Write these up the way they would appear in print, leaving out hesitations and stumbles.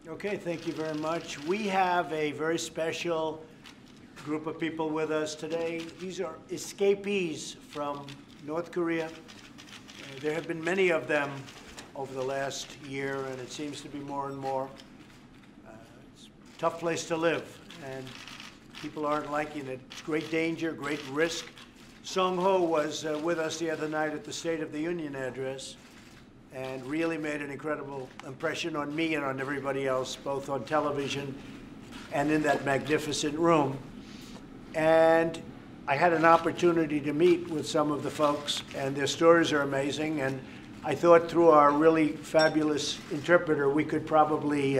Okay, thank you very much. We have a very special group of people with us today. These are escapees from North Korea. There have been many of them over the last year, and it seems to be more and more. It's a tough place to live, and people aren't liking it. Great danger, great risk. Song Ho was with us the other night at the State of the Union address and really made an incredible impression on me and on everybody else, both on television and in that magnificent room. And I had an opportunity to meet with some of the folks, and their stories are amazing. And I thought through our really fabulous interpreter, we could probably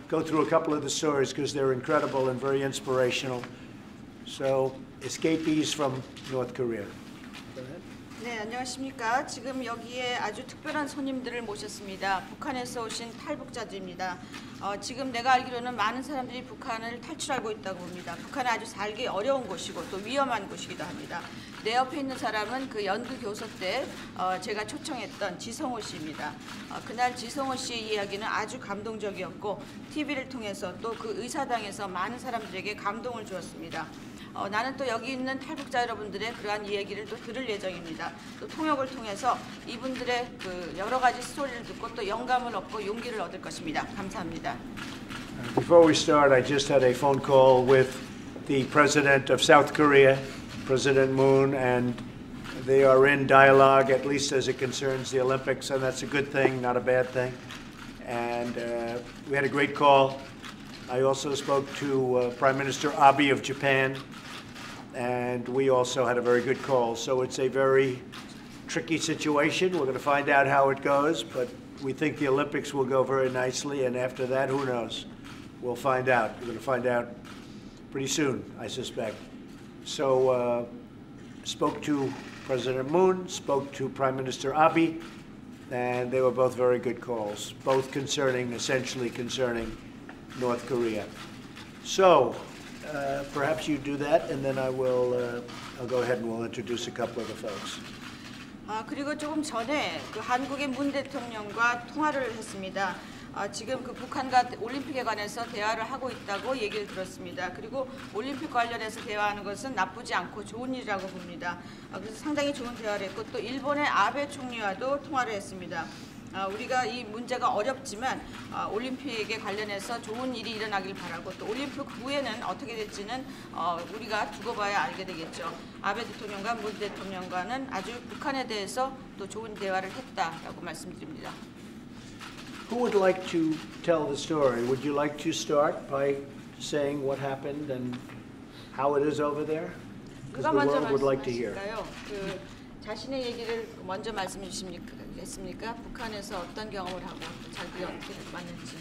go through a couple of the stories because they're incredible and very inspirational. So, escapees from North Korea. Go ahead. 네, 안녕하십니까. 지금 여기에 아주 특별한 손님들을 모셨습니다. 북한에서 오신 탈북자들입니다. 지금 내가 알기로는 많은 사람들이 북한을 탈출하고 있다고 봅니다. 북한은 아주 살기 어려운 곳이고 또 위험한 곳이기도 합니다. 내 옆에 있는 사람은 그 연극 교소 때 제가 초청했던 지성호 씨입니다. 그날 지성호 씨의 이야기는 아주 감동적이었고 TV를 통해서 또 그 의사당에서 많은 사람들에게 감동을 주었습니다. 나는 또 여기 있는 탈북자 여러분들의 그러한 이야기를 또 들을 예정입니다. 또 통역을 통해서 이분들의 그 여러 가지 스토리를 듣고 또 영감을 얻고 용기를 얻을 것입니다. 감사합니다. Before we start, I just had a phone call with the president of South Korea, President Moon, and they are in dialogue, at least as it concerns the Olympics, and that's a good thing, not a bad thing. And we had a great call. I also spoke to Prime Minister Abe of Japan, and we also had a very good call. So it's a very tricky situation. We're going to find out how it goes, but we think the Olympics will go very nicely, and after that, who knows? We'll find out. We're going to find out pretty soon, I suspect. So spoke to President Moon, spoke to Prime Minister Abe, and they were both very good calls, both essentially concerning North Korea. So perhaps you do that, and then I'll go ahead and we'll introduce a couple of the folks. 그리고 조금 전에 그 한국의 문 대통령과 통화를 했습니다. 지금 그 북한과 올림픽에 관해서 대화를 하고 있다고 얘기를 들었습니다. 그리고 올림픽 관련해서 대화하는 것은 나쁘지 않고 좋은 일이라고 봅니다. 그래서 상당히 좋은 대화를 했고 또 일본의 아베 총리와도 통화를 했습니다. 우리가 이 문제가 어렵지만 올림픽에 관련해서 좋은 일이 일어나길 바라고 또 올림픽 후에는 어떻게 될지는 우리가 두고 봐야 알게 되겠죠. 아베 대통령과 문 대통령과는 아주 북한에 대해서 또 좋은 대화를 했다라고 말씀드립니다. Who would like to tell the story? Would you like to start by saying what happened and how it is over there? Because the world would like to hear. 그 자신의 얘기를 먼저 말씀해 주시겠습니까? 북한에서 어떤 경험을 하고 자기 어떻게 만났는지.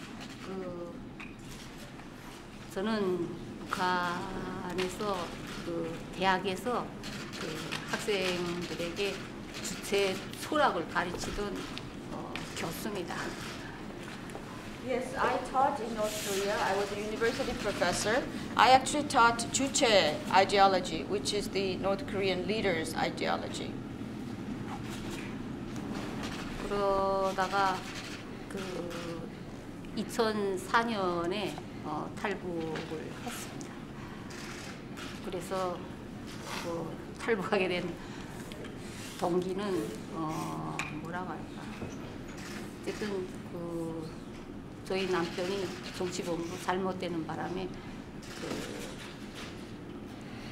저는 북한에서 그 대학에서 그 학생들에게 주체 소락을 가르치던 교수입니다. Yes, I taught in North Korea. I was a university professor. I actually taught Juche ideology, which is the North Korean leaders' ideology. 그러다가 그 2004년에 탈북을 했습니다. 그래서 탈북하게 된 동기는 뭐라고 할까? 어쨌든 저희 남편이 정치범으로 잘못되는 바람에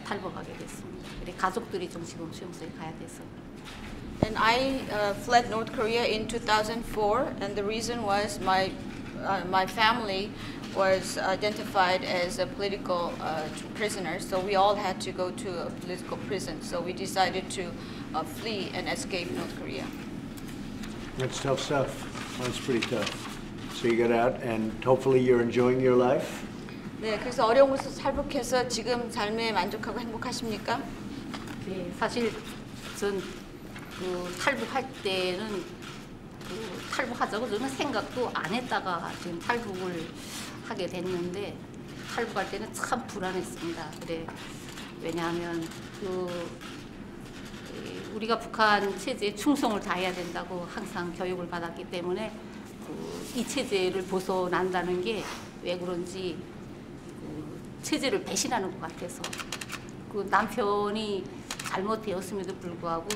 탈북하게 됐습니다. 그래 가족들이 정치범 수용소에 가야 돼서. And I fled North Korea in 2004, and the reason was my family was identified as a political prisoner, so we all had to go to a political prison. So we decided to flee and escape North Korea. That's tough stuff. That's pretty tough. So you got out, and hopefully you're enjoying your life. 네, 그래서 어려운 곳에서 탈북해서 지금 삶에 만족하고 행복하십니까? 네, 사실 전 탈북할 때는 탈북하자고 저는 생각도 안 했다가 지금 탈북을 하게 됐는데 탈북할 때는 참 불안했습니다. 그래 왜냐하면 우리가 북한 체제에 충성을 다해야 된다고 항상 교육을 받았기 때문에 이 체제를 벗어난다는 게 왜 그런지 체제를 배신하는 것 같아서 그 남편이 잘못되었음에도 불구하고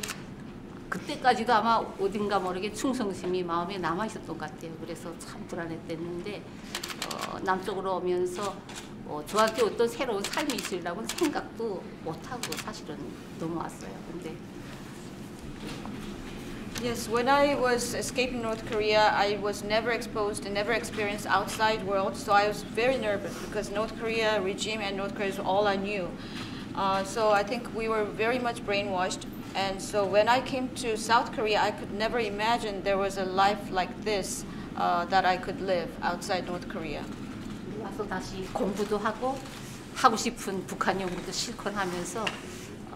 그때까지도 아마 어딘가 모르게 충성심이 마음에 남아 있었던 것 같아요. 그래서 참 불안했댔는데 남쪽으로 오면서 저한테 어떤 새로운 삶이 있으리라고는 생각도 못하고 사실은 넘어왔어요. 근데 Yes, when I was escaping North Korea, I was never exposed and never experienced outside world, so I was very nervous because North Korea regime and North Korea is all I knew. So I think we were very much brainwashed, and so when I came to South Korea, I could never imagine there was a life like this that I could live outside North Korea. 와서 다시 공부도 하고 싶은 북한 연구도 실컷 하면서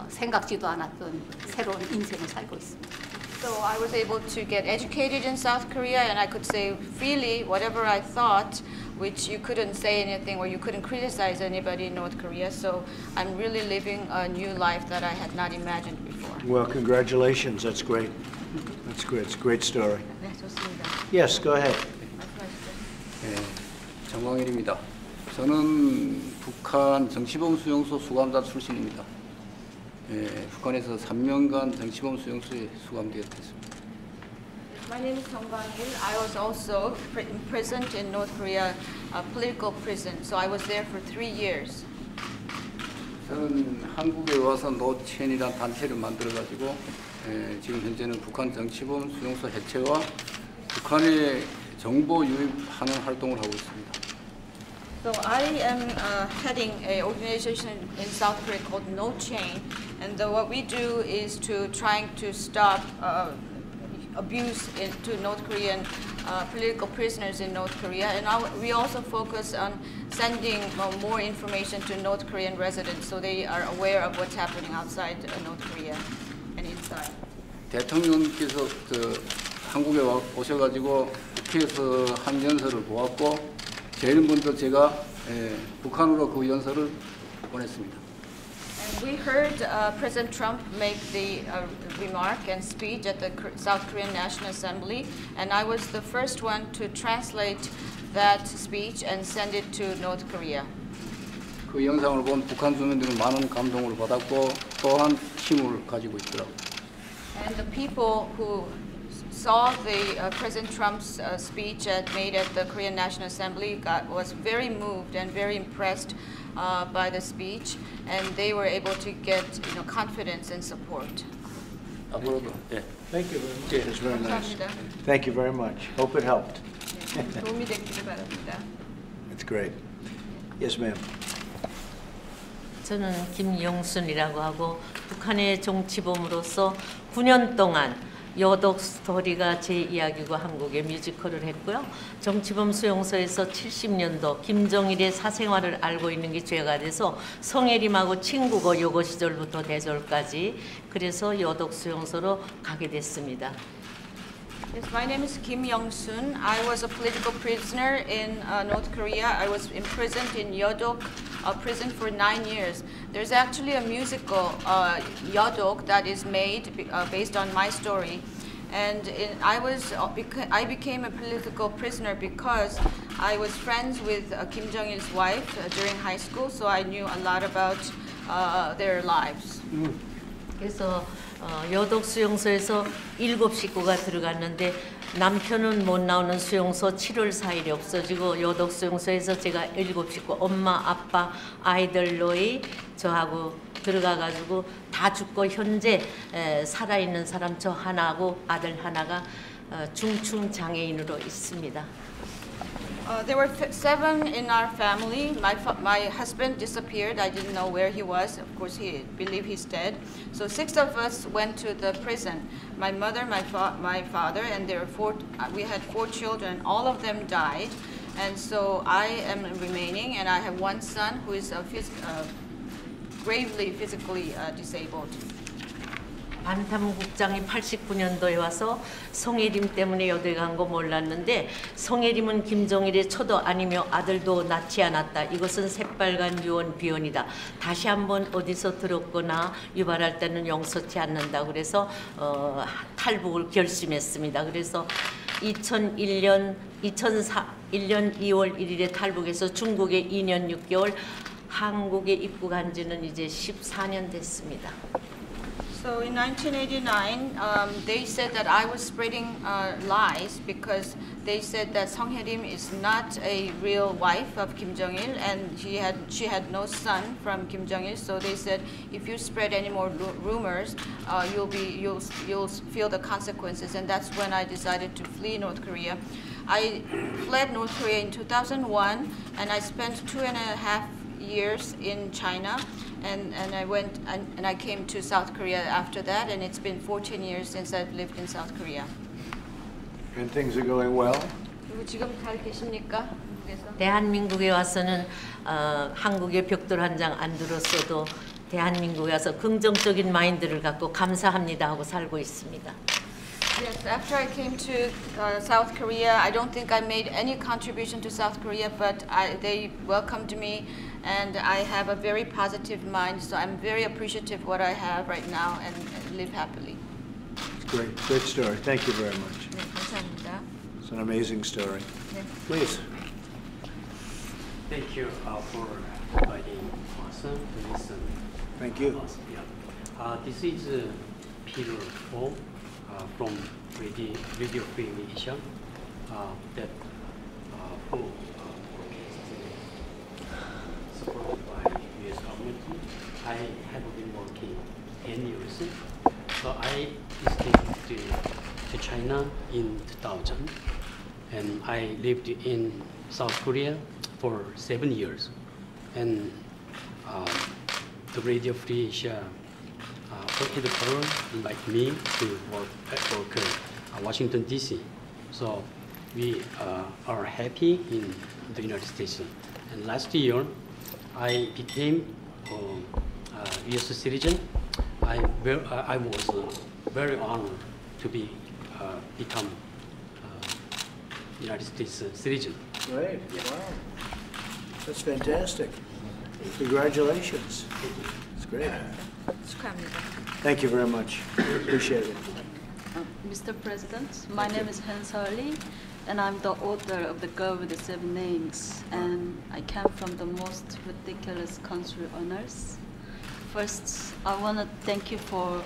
생각지도 않았던 새로운 인생을 살고 있습니다. So I was able to get educated in South Korea, and I could say freely whatever I thought, which you couldn't say anything or you couldn't criticize anybody in North Korea. So I'm really living a new life that I had not imagined before. Well, congratulations. That's great. That's great. It's a great story. 네, 좋습니다. Yes, go ahead. 말씀하시죠. 네, 정광일입니다. 저는 북한 정치범 수용소 수감자 출신입니다. 북한에서 3년간 정치범 수용소에 수감되었습니다. My name is Song Kang-il. I was also imprisoned in North Korea, a political prison. So I was there for 3 years. 저는 한국에 와서 노첸이라는 단체를 만들어가지고 지금 현재는 북한 정치범 수용소 해체와 북한에 정보 유입하는 활동을 하고 있습니다. So I am heading an organization in South Korea called No Chain, and what we do is trying to stop abuse to North Korean political prisoners in North Korea, and we also focus on sending more information to North Korean residents so they are aware of what's happening outside North Korea and inside. 대통령께서 한국에 오셔가지고 국회에서 한 연설을 보았고 제일 먼저 제가 북한으로 그 연설을 보냈습니다. And we heard President Trump make the remark and speech at the South Korean National Assembly, and I was the first one to translate that speech and send it to North Korea. 그 영상을 본 북한 주민들은 많은 감동을 받았고 또한 힘을 가지고 있더라고요. And the people who saw the President Trump's speech made at the Korean National Assembly was very moved and very impressed by the speech, and they were able to get confidence and support. 앞으로도 Thank you very much. It's very nice. 감사합니다. Thank you very much. Hope it helped. 도움이 됐기를 바랍니다. It's great. Yes, ma'am. 저는 김영순이라고 하고 북한의 정치범으로서 9년 동안 여독 스토리가 제 이야기고 한국의 뮤지컬을 했고요. 정치범 수용소에서 70년도 김정일의 사생활을 알고 있는 게 죄가 돼서 송혜림하고 친구고 여고 시절부터 대졸까지 그래서 여독 수용소로 가게 됐습니다. Yes, my name is Kim Young-sun. I was a political prisoner in North Korea. I was imprisoned in Yeodok prison for 9 years. There's actually a musical, Yeodok, that is made based on my story. And I became a political prisoner because I was friends with Kim Jong-il's wife during high school, so I knew a lot about their lives. 그래서 여독 수용소에서 7식구가 들어갔는데 남편은 못 나오는 수용소 7월 4일에 없어지고 여독 수용소에서 제가 7식구 엄마, 아빠, 아이들 너희 저하고 들어가가지고 다 죽고 현재 살아있는 사람 저 하나하고 아들 하나가 중증 장애인으로 있습니다. There were 7 in our family. My husband disappeared. I didn't know where he was. Of course, he believed he's dead. So 6 of us went to the prison. My mother, my father, and we had 4 children. All of them died. And so I am remaining, and I have 1 son who is gravely physically disabled. 반탐국장이 89년도에 와서 송혜림 때문에 여대 간 거 몰랐는데 송혜림은 김정일의 처도 아니며 아들도 낳지 않았다. 이것은 새빨간 유언 비언이다. 다시 한번 어디서 들었거나 유발할 때는 용서치 않는다. 그래서 탈북을 결심했습니다. 그래서 2001년 2월 1일에 탈북해서 중국에 2년 6개월, 한국에 입국한 지는 이제 14년 됐습니다. So in 1989, they said that I was spreading lies because they said that Song Hye-rim is not a real wife of Kim Jong-il and she had no son from Kim Jong-il. So they said if you spread any more rumors, you'll feel the consequences. And that's when I decided to flee North Korea. I fled North Korea in 2001, and I spent 2.5 years in China. And I went and I came to South Korea after that, and it's been 14 years since I've lived in South Korea. And things are going well? 그리고 지금 잘 계십니까? 한국에서? 대한민국에 와서는 한국의 벽돌 한 장 안 들었어도 대한민국에 와서 긍정적인 마인드를 갖고 감사합니다 하고 살고 있습니다. Yes, after I came to South Korea, I don't think I made any contribution to South Korea, but they welcomed me, and I have a very positive mind, so I'm very appreciative of what I have right now and live happily. Great story. Thank you very much. 네, 감사합니다. It's an amazing story. 네. Please. Thank you for inviting us to listen. Thank you. Yeah. This is Peter Ho from Radio Free Asia that who supported by U.S. government. I have been working 10 years. So I escaped to China in 2000, and I lived in South Korea for 7 years. And the Radio Free Asia headquarters invited me to work at Washington, D.C. So we are happy in the United States. And last year, I became a U.S. citizen. I was very honored to become United States citizen. Great. Wow. That's fantastic. Congratulations. It's great. 축하합니다. Thank you very much. Appreciate it. Mr. President, my name is Han Seol-lee, and I'm the author of The Girl with the Seven Names, and I came from the most ridiculous country on earth. First, I want to thank you for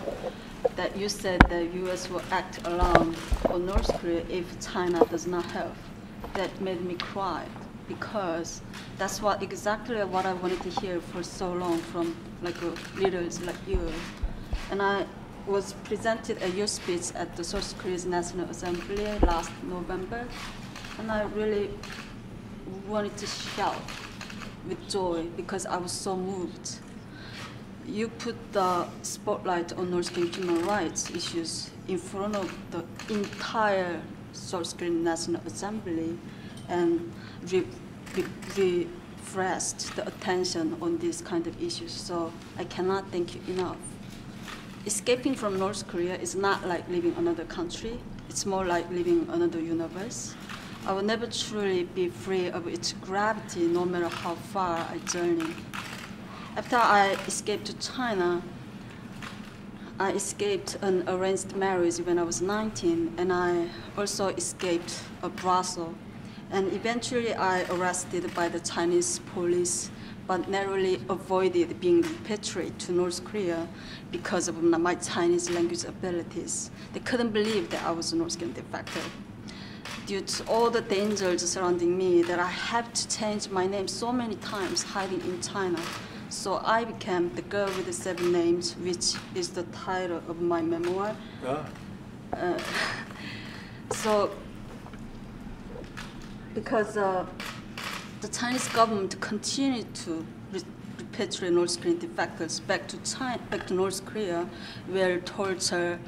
that you said the U.S. will act alone on North Korea if China does not help. That made me cry because that's exactly what I wanted to hear for so long from leaders like you. And I was presented at your speech at the South Korea's National Assembly last November, and I really wanted to shout with joy because I was so moved. You put the spotlight on North Korean human rights issues in front of the entire South Korean National Assembly and refreshed the attention on these kind of issues. So I cannot thank you enough. Escaping from North Korea is not like leaving another country. It's more like leaving another universe. I will never truly be free of its gravity, no matter how far I journey. After I escaped to China, I escaped an arranged marriage when I was 19, and I also escaped a brothel. And eventually I arrested by the Chinese police, but narrowly avoided being repatriated to North Korea because of my Chinese language abilities. They couldn't believe that I was a North Korean defector. Due to all the dangers surrounding me, that I have to change my name so many times hiding in China. So I became The Girl with the Seven Names, which is the title of my memoir. Because the Chinese government continued to repatriate North Korean defectors back to North Korea, where torture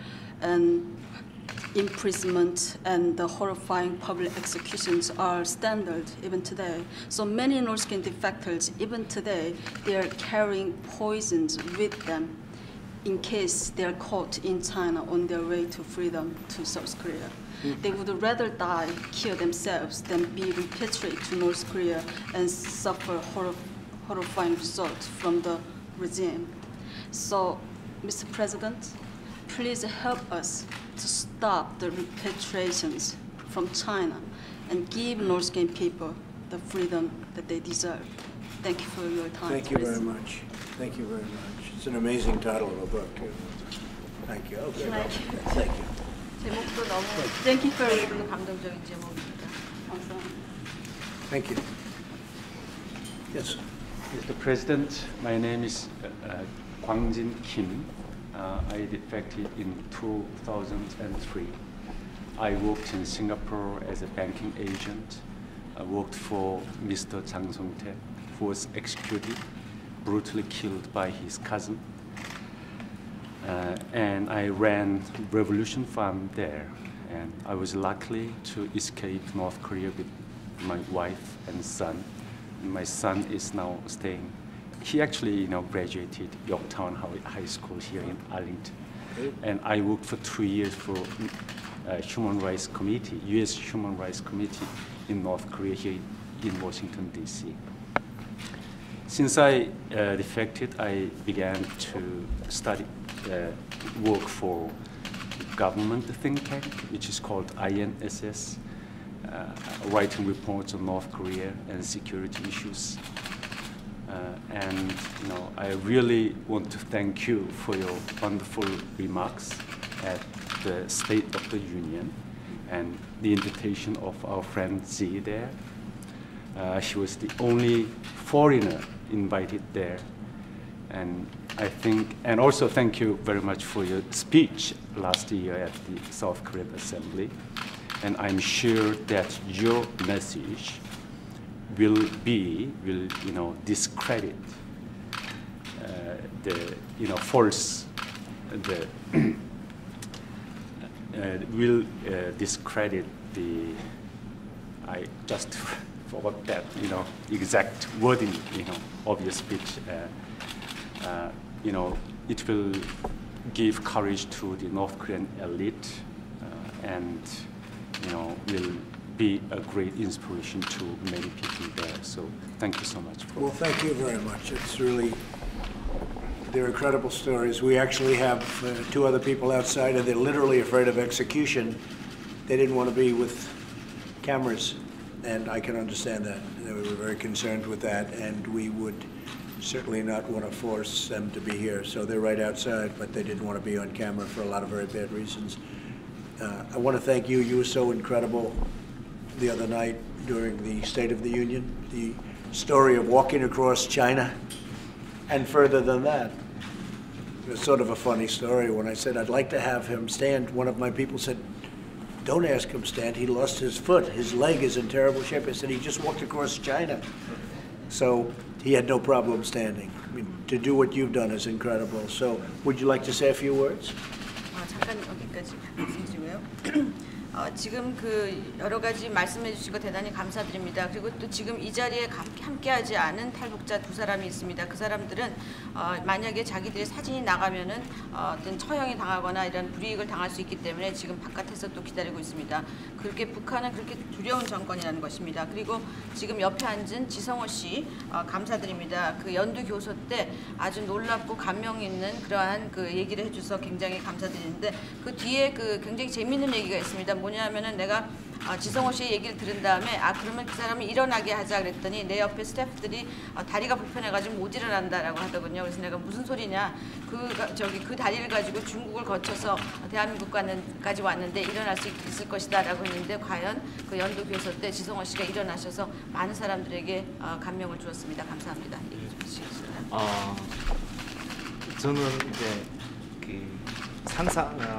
and imprisonment and the horrifying public executions are standard even today. So many North Korean defectors, even today, they are carrying poisons with them in case they are caught in China on their way to freedom to South Korea. They would rather die, kill themselves, than be repatriated to North Korea and suffer horrifying results from the regime. So, Mr. President, please help us to stop the repatriations from China and give North Korean people the freedom that they deserve. Thank you for your time. Thank you very much. Thank you very much. It's an amazing title of a book, too. Thank you. Okay. Thank you. 제목도 너무 Thank you for 감동적인 제목입니다. Thank you. Yes. Mr. President, my name is Kwangjin Kim. I defected in 2003. I worked in Singapore as a banking agent. I worked for Mr. Jang Song-taek, who was executed, brutally killed by his cousin. And I ran Revolution Farm there. And I was lucky to escape North Korea with my wife and son. And my son is now staying. He actually, graduated Yorktown High School here in Arlington. And I worked for 2 years for Human Rights Committee, U.S. Human Rights Committee in North Korea here in Washington, D.C. Since I defected, I began to study, work for government think tank, which is called INSS, writing reports on North Korea and security issues. And I really want to thank you for your wonderful remarks at the State of the Union and the invitation of our friend Z there. She was the only foreigner invited there. And I think, and also thank you very much for your speech last year at the South Korean Assembly. And I'm sure that your message will discredit the false, will discredit the, I just forgot that, exact wording, of your speech. It will give courage to the North Korean elite and, will be a great inspiration to many people there. So thank you so much. Well, thank you very much. It's really, they're incredible stories. We actually have 2 other people outside, and they're literally afraid of execution. They didn't want to be with cameras, and I can understand that. They were very concerned with that, and we would certainly not want to force them to be here. So they're right outside, but they didn't want to be on camera for a lot of very bad reasons. I want to thank you. You were so incredible the other night during the State of the Union. The story of walking across China and further than that. It was sort of a funny story. When I said I'd like to have him stand, one of my people said, don't ask him stand. He lost his foot. His leg is in terrible shape. I said, he just walked across China. So he had no problem standing. I mean, to do what you've done is incredible. So would you like to say a few words? 잠깐 여기까지 말씀드리고요. 지금 여러 가지 말씀해 주신 거 대단히 감사드립니다. 그리고 또 지금 이 자리에 함께하지 않은 탈북자 2사람이 있습니다. 그 사람들은 만약에 자기들의 사진이 나가면은 어떤 처형이 당하거나 이런 불이익을 당할 수 있기 때문에 지금 바깥에서 또 기다리고 있습니다. 그렇게 북한은 그렇게 두려운 정권이라는 것입니다. 그리고 지금 옆에 앉은 지성호 씨 감사드립니다. 그 연두 교소 때 아주 놀랍고 감명 있는 그러한 얘기를 해줘서 굉장히 감사드리는데 그 뒤에 굉장히 재미있는 얘기가 있습니다. 뭐냐면은 내가 지성호 씨의 얘기를 들은 다음에 그러면 그 사람을 일어나게 하자 그랬더니 내 옆에 스태프들이 다리가 불편해가지고 못 일어난다라고 하더군요. 그래서 내가 무슨 소리냐? 그 다리를 가지고 중국을 거쳐서 대한민국까지 왔는데 일어날 수 있을 것이다라고 했는데 과연 그 연도 교섭 때 지성호 씨가 일어나셔서 많은 사람들에게 감명을 주었습니다. 감사합니다. 얘기 좀 해주시겠어요? 저는 이제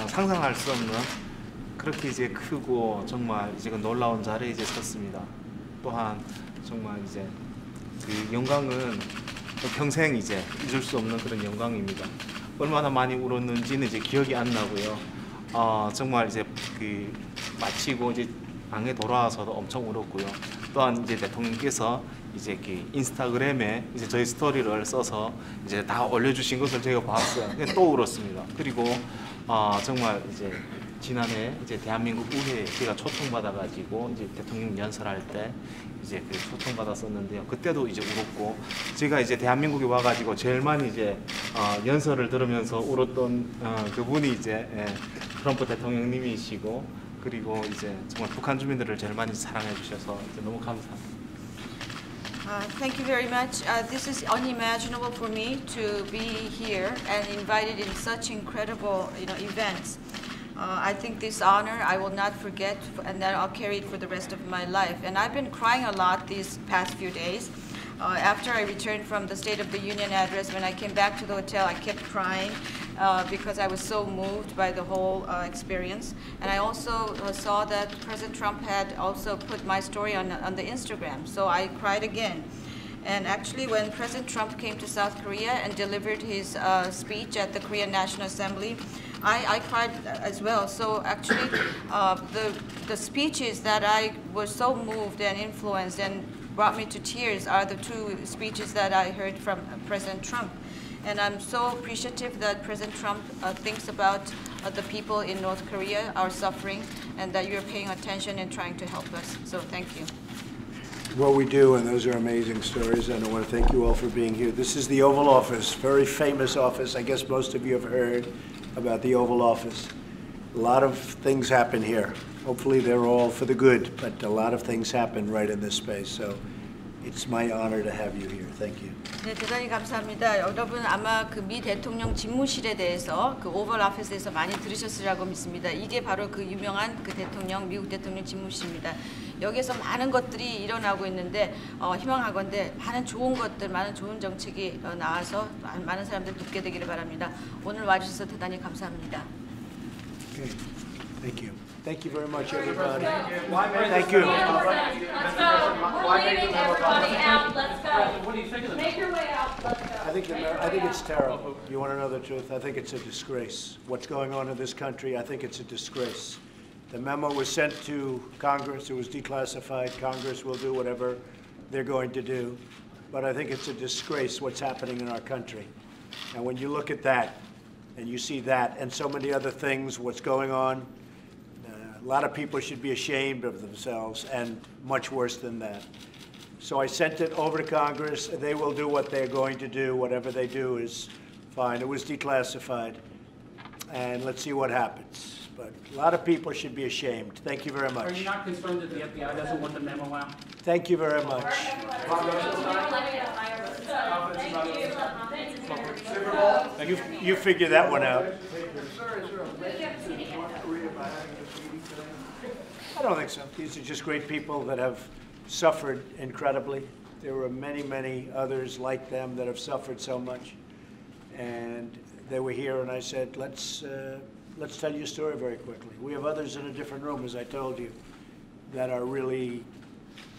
상상할 수 없는 그렇게 이제 크고 정말 지금 놀라운 자리에 이제 섰습니다. 또한 정말 이제 영광은 평생 이제 잊을 수 없는 그런 영광입니다. 얼마나 많이 울었는지는 이제 기억이 안 나고요. 정말 이제 마치고 이제 방에 돌아와서도 엄청 울었고요. 또한 이제 대통령께서 이제 인스타그램에 이제 저희 스토리를 써서 이제 다 올려주신 것을 제가 봤어요. 또 울었습니다. 그리고 정말 이제 지난해 이제 대한민국 의회에 제가 초청받아가지고 이제 대통령 연설할 때 이제 초청받았었는데요. 그때도 이제 울었고 제가 이제 대한민국에 와가지고 제일 많이 이제 연설을 들으면서 울었던 그분이 이제 트럼프 대통령님이시고 그리고 이제 정말 북한 주민들을 제일 많이 사랑해 주셔서 이제 너무 감사합니다. Thank you very much. This is unimaginable for me to be here and invited in such incredible, events. I think this honor I will not forget, and that I'll carry it for the rest of my life. And I've been crying a lot these past few days. After I returned from the State of the Union address, when I came back to the hotel, I kept crying because I was so moved by the whole experience. And I also saw that President Trump had also put my story on the Instagram, so I cried again. And actually, when President Trump came to South Korea and delivered his speech at the Korean National Assembly, I cried as well. So actually, the speeches that I was so moved and influenced and brought me to tears are the two speeches that I heard from President Trump. And I'm so appreciative that President Trump thinks about the people in North Korea are suffering, and that you're paying attention and trying to help us. So thank you. What we do, and those are amazing stories, and I want to thank you all for being here. This is the Oval Office, very famous office. I guess most of you have heard about the Oval Office. A lot of things happen here. Hopefully they're all for the good, but a lot of things happen right in this space. So it's my honor to have you here. Thank you. 네, 대단히 감사합니다. 여러분 아마 그 미 대통령 집무실에 대해서 그 오벌 오피스에서 많이 들으셨으리라고 믿습니다. 이게 바로 그 유명한 그 대통령, 미국 대통령 집무실입니다. 여기에서 많은 것들이 일어나고 있는데 희망하건대 많은 좋은 것들, 많은 좋은 정책이 나와서 많은 사람들 듣게 되기를 바랍니다. 오늘 와주셔서 대단히 감사합니다. Okay. Thank you. Thank you very much, everybody. Thank you. Let's go. We're leaving everybody out. Let's go. What do you think of this? Make your way out. Let's go. I think it's terrible. You want to know the truth? I think it's a disgrace. What's going on in this country, I think it's a disgrace. The memo was sent to Congress. It was declassified. Congress will do whatever they're going to do. But I think it's a disgrace what's happening in our country. And when you look at that, and you see that, and so many other things, what's going on, a lot of people should be ashamed of themselves, and much worse than that. So I sent it over to Congress. They will do what they're going to do. Whatever they do is fine. It was declassified. And let's see what happens. But a lot of people should be ashamed. Thank you very much. Are you not concerned that the FBI doesn't want the memo out? Thank you very much. You figure that one out. I don't think so. These are just great people that have suffered incredibly. There were many, many others like them that have suffered so much. And they were here, and I said, let's tell you a story very quickly. We have others in a different room, as I told you, that are really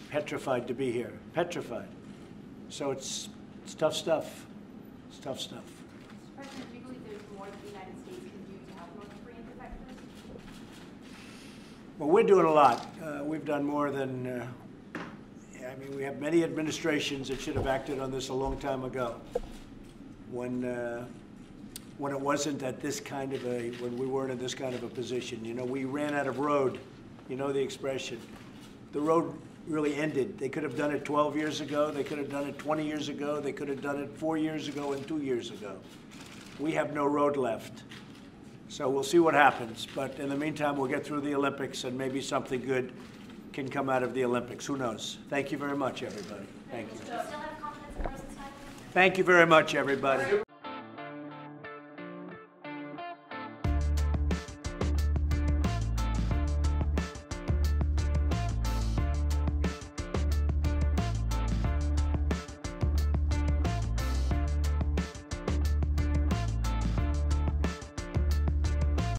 petrified to be here. Petrified. So it's tough stuff. It's tough stuff. President, do you believe there's more that the United States can do to help North Korean defectors? Well, we're doing a lot. We've done more than, we have many administrations that should have acted on this a long time ago. When it wasn't at this kind of when we weren't in this kind of a position. You know, we ran out of road. You know the expression. The road really ended. They could have done it 12 years ago. They could have done it 20 years ago. They could have done it 4 years ago and 2 years ago. We have no road left. So we'll see what happens. But in the meantime, we'll get through the Olympics, and maybe something good can come out of the Olympics. Who knows? Thank you very much, everybody. Thank you. Do you still have confidence in President Biden? Thank you very much, everybody.